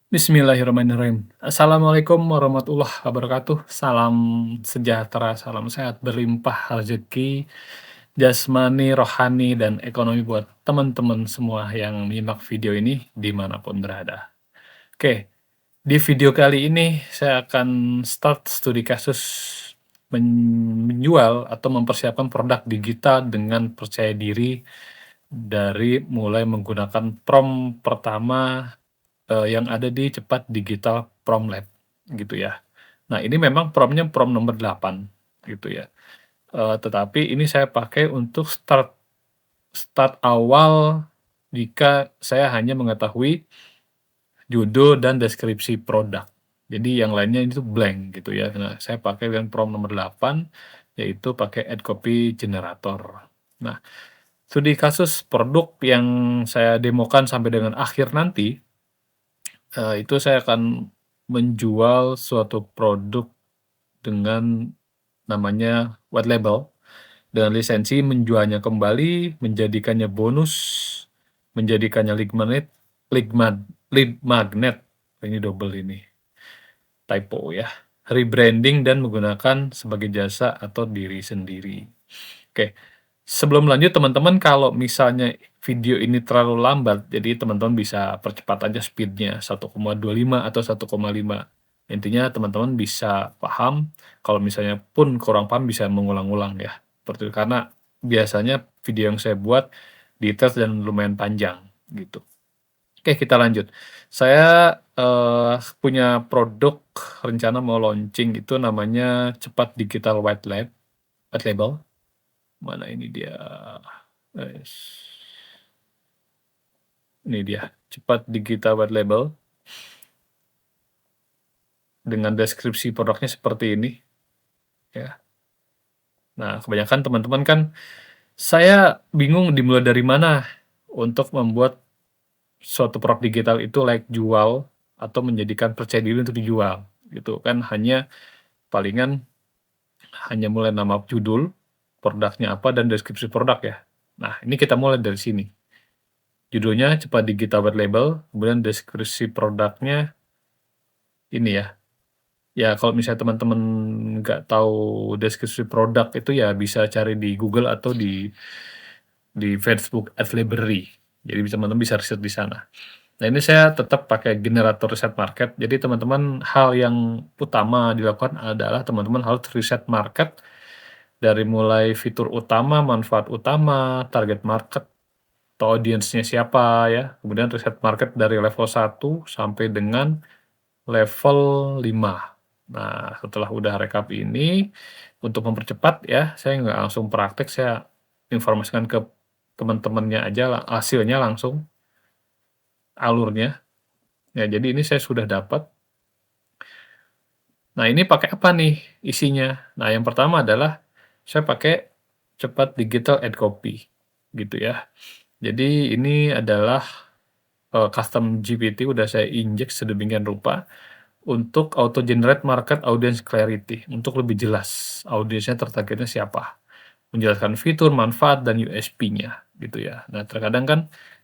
Bismillahirrahmanirrahim. Assalamualaikum warahmatullahi wabarakatuh. Salam sejahtera, salam sehat, berlimpah rezeki, jasmani, rohani, dan ekonomi buat teman-teman semua yang menyimak video ini dimanapun berada. Oke, di video kali ini saya akan start studi kasus menjual atau mempersiapkan produk digital dengan percaya diri dari mulai menggunakan prompt pertama yang ada di Cepat Digital Prom Lab, gitu ya. Nah, ini memang prompt-nya prompt nomor 8, gitu ya. Tetapi ini saya pakai untuk start start awal jika saya hanya mengetahui judul dan deskripsi produk. Jadi yang lainnya itu blank, gitu ya. Nah, saya pakai dengan prompt nomor 8, yaitu pakai Ad Copy Generator. Nah, studi kasus produk yang saya demokan sampai dengan akhir nanti, itu saya akan menjual suatu produk dengan namanya white label, dengan lisensi menjualnya kembali, menjadikannya bonus, menjadikannya lead magnet, ini double ini, typo ya, rebranding dan menggunakan sebagai jasa atau diri sendiri. Oke, sebelum lanjut teman-teman kalau misalnya video ini terlalu lambat, jadi teman-teman bisa percepat aja speed-nya 1,25 atau 1,5. Intinya teman-teman bisa paham, kalau misalnya pun kurang paham bisa mengulang-ulang ya, seperti itu. Karena biasanya video yang saya buat detail dan lumayan panjang, gitu. Oke, kita lanjut. Saya, punya produk rencana mau launching itu namanya Cepat Digital White Label. Mana ini dia? Wes. Ini dia, Cepat Digital White Label. Dengan deskripsi produknya seperti ini, ya. Nah, kebanyakan teman-teman kan, saya bingung dimulai dari mana untuk membuat suatu produk digital itu layak jual atau menjadikan percaya diri untuk dijual, gitu kan. Palingan hanya mulai nama judul, produknya apa, dan deskripsi produk ya. Nah, ini kita mulai dari sini. Judulnya Cepat Digital White Label, kemudian deskripsi produknya ini ya. Ya, kalau misalnya teman-teman nggak tahu deskripsi produk itu ya bisa cari di Google atau di Facebook Ad Library. Jadi teman-teman bisa riset di sana. Nah, ini saya tetap pakai generator riset market. Jadi teman-teman hal yang utama dilakukan adalah teman-teman harus riset market dari mulai fitur utama, manfaat utama, target market, atau audiensnya siapa ya. Kemudian riset market dari level 1 sampai dengan level 5. Nah, setelah udah rekap ini, untuk mempercepat ya, saya nggak langsung praktek, saya informasikan ke teman-temannya aja hasilnya langsung, alurnya. Ya, jadi ini saya sudah dapat. Nah, ini pakai apa nih isinya? Nah, yang pertama adalah saya pakai Cepat Digital Ad Copy, gitu ya. Jadi ini adalah, custom GPT udah saya injek sedemikian rupa untuk auto generate market audience clarity, untuk lebih jelas audiensnya tertargetnya siapa, menjelaskan fitur, manfaat, dan USP-nya, gitu ya. Nah, terkadang kan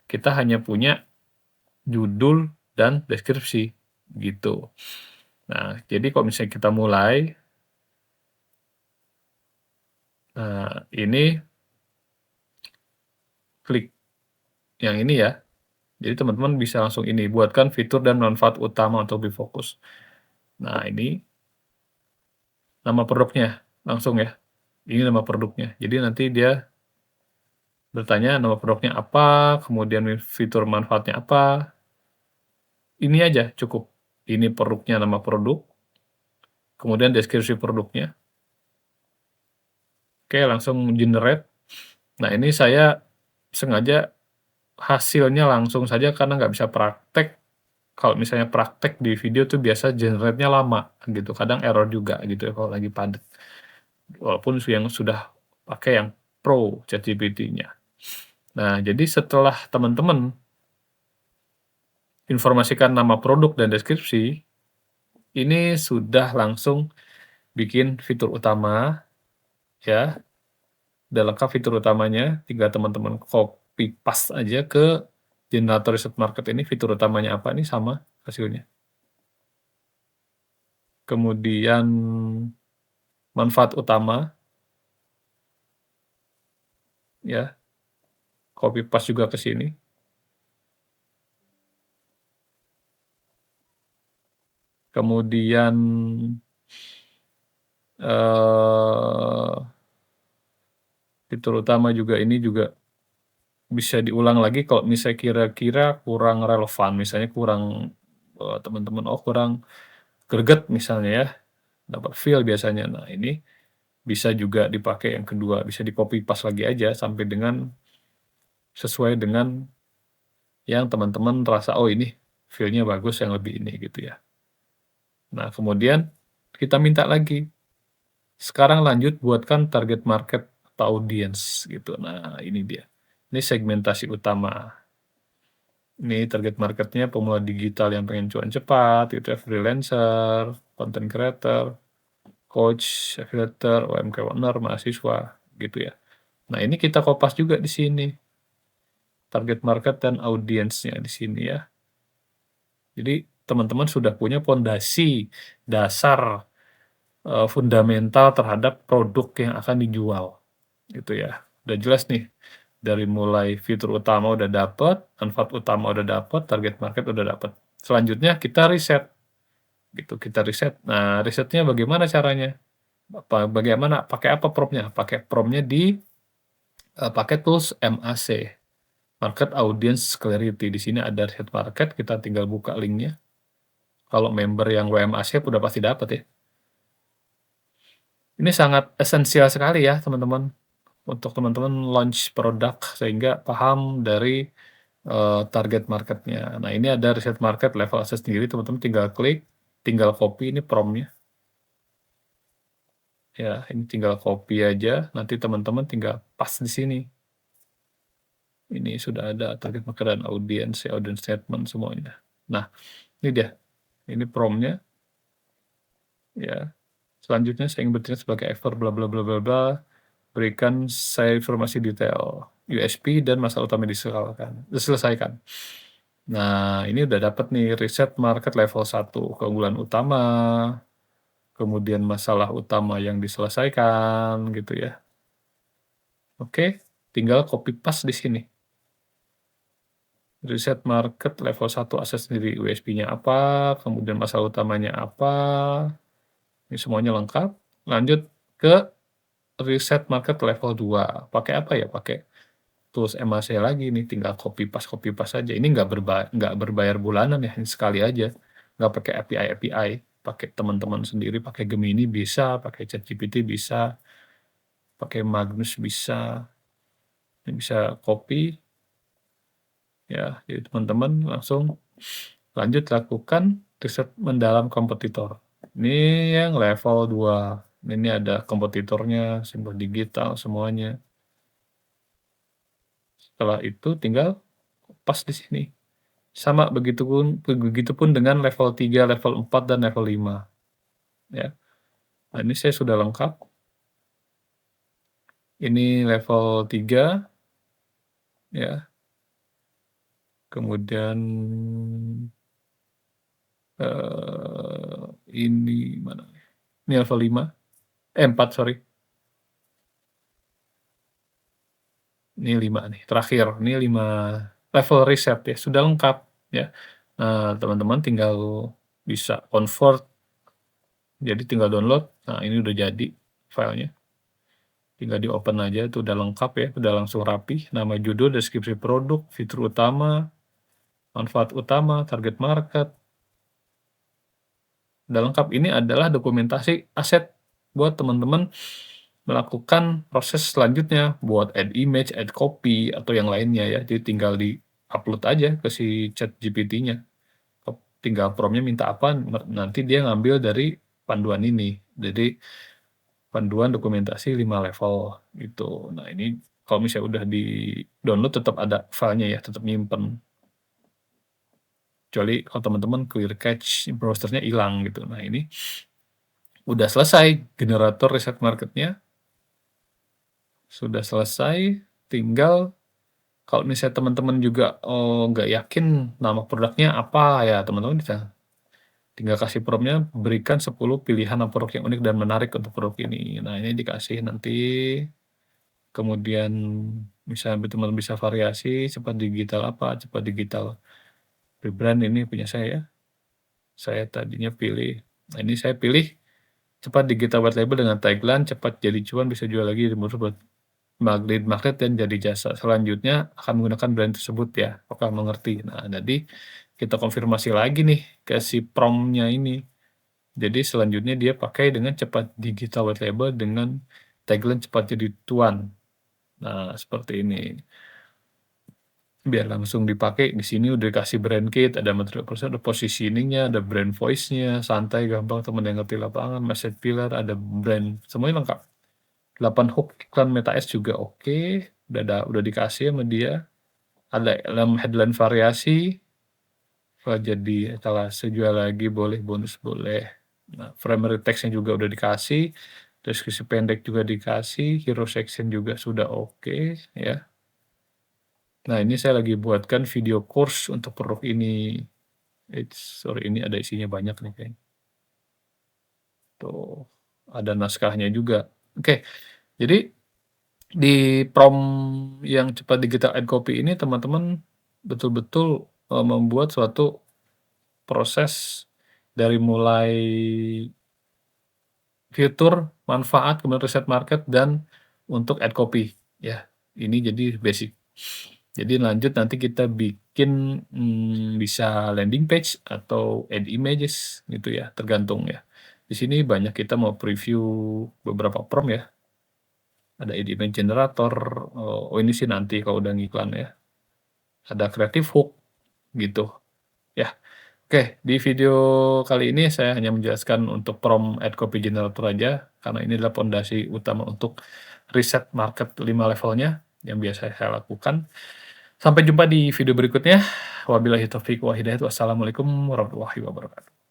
kita hanya punya judul dan deskripsi, gitu. Nah, jadi kalau misalnya kita mulai, nah ini klik yang ini ya, jadi teman-teman bisa langsung ini, buatkan fitur dan manfaat utama untuk lebih fokus. Nah, ini nama produknya, langsung ya, ini nama produknya. Jadi nanti dia bertanya nama produknya apa, kemudian fitur manfaatnya apa, ini aja cukup. Ini produknya, nama produk, kemudian deskripsi produknya. Oke, langsung generate. Nah, ini saya sengaja hasilnya langsung saja karena nggak bisa praktek. Kalau misalnya praktek di video tuh biasa generate-nya lama gitu, kadang error juga gitu ya kalau lagi padat. Walaupun yang sudah pakai yang pro ChatGPT-nya. Nah, jadi setelah teman-teman informasikan nama produk dan deskripsi, ini sudah langsung bikin fitur utama, ya, udah lengkap fitur utamanya, tinggal teman-teman copy paste aja ke generator riset market ini fitur utamanya apa nih, sama hasilnya. Kemudian manfaat utama, ya, copy paste juga ke sini. Kemudian fitur utama juga ini juga bisa diulang lagi kalau misalnya kira-kira kurang relevan, misalnya kurang, teman-teman, kurang greget misalnya ya, dapat feel biasanya. Nah, ini bisa juga dipakai yang kedua, bisa di-copy paste lagi aja sampai dengan sesuai dengan yang teman-teman rasa, "Oh, ini feel-nya bagus yang lebih ini," gitu ya. Nah, kemudian kita minta lagi, sekarang lanjut buatkan target market atau audience gitu. Nah, ini dia. Ini segmentasi utama. Ini target market-nya pemula digital yang pengen cuan cepat gitu ya, freelancer, content creator, coach, affiliator, UMK owner, mahasiswa gitu ya. Nah, ini kita kopas juga di sini. Target market dan audiensnya di sini ya. Jadi teman-teman sudah punya pondasi dasar, fundamental terhadap produk yang akan dijual, gitu ya. Udah jelas nih, dari mulai fitur utama udah dapet, manfaat utama udah dapet, target market udah dapet. Selanjutnya kita riset, gitu, kita riset. Nah, risetnya bagaimana caranya? Bagaimana, pakai apa prompt-nya? Pakai prompt-nya pakai tools MAC, Market Audience Clarity. Di sini ada riset market, kita tinggal buka linknya. Kalau member yang WMAC udah pasti dapat ya. Ini sangat esensial sekali ya teman-teman, untuk teman-teman launch produk sehingga paham dari target marketnya. Nah, ini ada riset market level access sendiri, teman-teman tinggal klik, tinggal copy ini prompt-nya. Ya, ini tinggal copy aja, nanti teman-teman tinggal paste di sini. Ini sudah ada target market dan audience, ya, audience statement semuanya. Nah, ini dia. Ini prompt-nya. Ya. Selanjutnya saya ingin bertindak sebagai expert bla bla bla bla bla. Berikan saya informasi detail, USP dan masalah utama diselesaikan. Nah, ini udah dapat nih riset market level 1, keunggulan utama, kemudian masalah utama yang diselesaikan gitu ya. Oke, tinggal copy paste di sini. Riset market level 1 akses sendiri, USP-nya apa, kemudian masalah utamanya apa, ini semuanya lengkap. Lanjut ke riset market level 2. Pakai apa ya? Pakai tools MAC lagi nih, tinggal copy paste aja. Ini nggak berbayar bulanan ya, ini sekali aja. Nggak pakai API, pakai teman-teman sendiri, pakai Gemini bisa, pakai ChatGPT bisa, pakai Magnus bisa. Ini bisa copy, ya, jadi teman-teman langsung lanjut lakukan riset mendalam kompetitor. Ini yang level 2. Ini ada kompetitornya, simbol digital semuanya. Setelah itu tinggal pas di sini. Sama begitupun dengan level 3, level 4, dan level 5. Ya. Nah, ini saya sudah lengkap. Ini level 3, ya. Kemudian ini mana? Ini level 5. 4, sorry. Ini 5 nih, terakhir. Ini 5 level riset ya, sudah lengkap ya. Nah, teman-teman tinggal bisa convert, jadi tinggal download. Nah, ini udah jadi filenya. Tinggal di-open aja, itu udah lengkap ya, udah langsung rapi. Nama judul, deskripsi produk, fitur utama, manfaat utama, target market. Udah lengkap. Ini adalah dokumentasi aset buat teman-teman melakukan proses selanjutnya, buat add image, add copy, atau yang lainnya ya. Jadi tinggal di-upload aja ke si ChatGPT-nya. Tinggal prompt-nya minta apa, nanti dia ngambil dari panduan ini. Jadi panduan dokumentasi 5 level gitu. Nah, ini kalau misalnya udah di-download tetap ada filenya ya, tetap nyimpen. Kecuali kalau teman-teman clear cache, browsernya hilang gitu. Nah, ini udah selesai generator riset marketnya. Sudah selesai, tinggal Kalau misalnya teman-teman juga, nggak yakin nama produknya apa, ya teman-teman bisa tinggal kasih promptnya, "Berikan 10 pilihan produk yang unik dan menarik untuk produk ini." Nah, ini dikasih nanti, kemudian misalnya teman-teman bisa variasi, cepat digital apa, cepat digital rebrand ini punya saya tadinya pilih nah ini saya pilih cepat digital white label dengan tagline, "Cepat jadi cuan, bisa jual lagi di buat magnet-magnet dan jadi jasa. Selanjutnya akan menggunakan brand tersebut ya, apakah mengerti?" Nah, jadi kita konfirmasi lagi nih ke si prompt-nya ini. Jadi selanjutnya dia pakai dengan cepat digital white label dengan tagline "Cepat jadi tuan." Nah, seperti ini. Biar langsung dipakai, di sini udah dikasih brand kit, ada material person, ada positioning-nya, ada brand voice-nya, santai, gampang, temen yang ngerti lapangan, message pillar, ada brand, semuanya lengkap. 8 hook iklan Meta Ads juga oke, udah dikasih sama dia. Ada headline variasi, jadi etalase jual lagi boleh, bonus boleh. Nah, primary text-nya juga udah dikasih, deskripsi pendek juga dikasih, hero section juga sudah oke, ya. Nah, ini saya lagi buatkan video course untuk produk ini. Sorry, ini ada isinya banyak nih kayaknya. Tuh, ada naskahnya juga. Oke, jadi di prompt yang cepat digital ad copy ini teman-teman betul-betul, membuat suatu proses dari mulai fitur, manfaat, kemudian riset market, dan untuk ad copy, ya. Ini jadi basic. Jadi lanjut nanti kita bikin, bisa landing page atau add images gitu ya, tergantung ya. Di sini banyak kita mau preview beberapa prompt ya. Ada add image generator, ini sih nanti kalau udah ngiklan ya. Ada creative hook, gitu, ya. Oke, di video kali ini saya hanya menjelaskan untuk prompt ad copy generator aja, karena ini adalah pondasi utama untuk riset market 5 levelnya yang biasa saya lakukan. Sampai jumpa di video berikutnya. Wabillahi taufiq wal hidayah. Wassalamualaikum warahmatullahi wabarakatuh.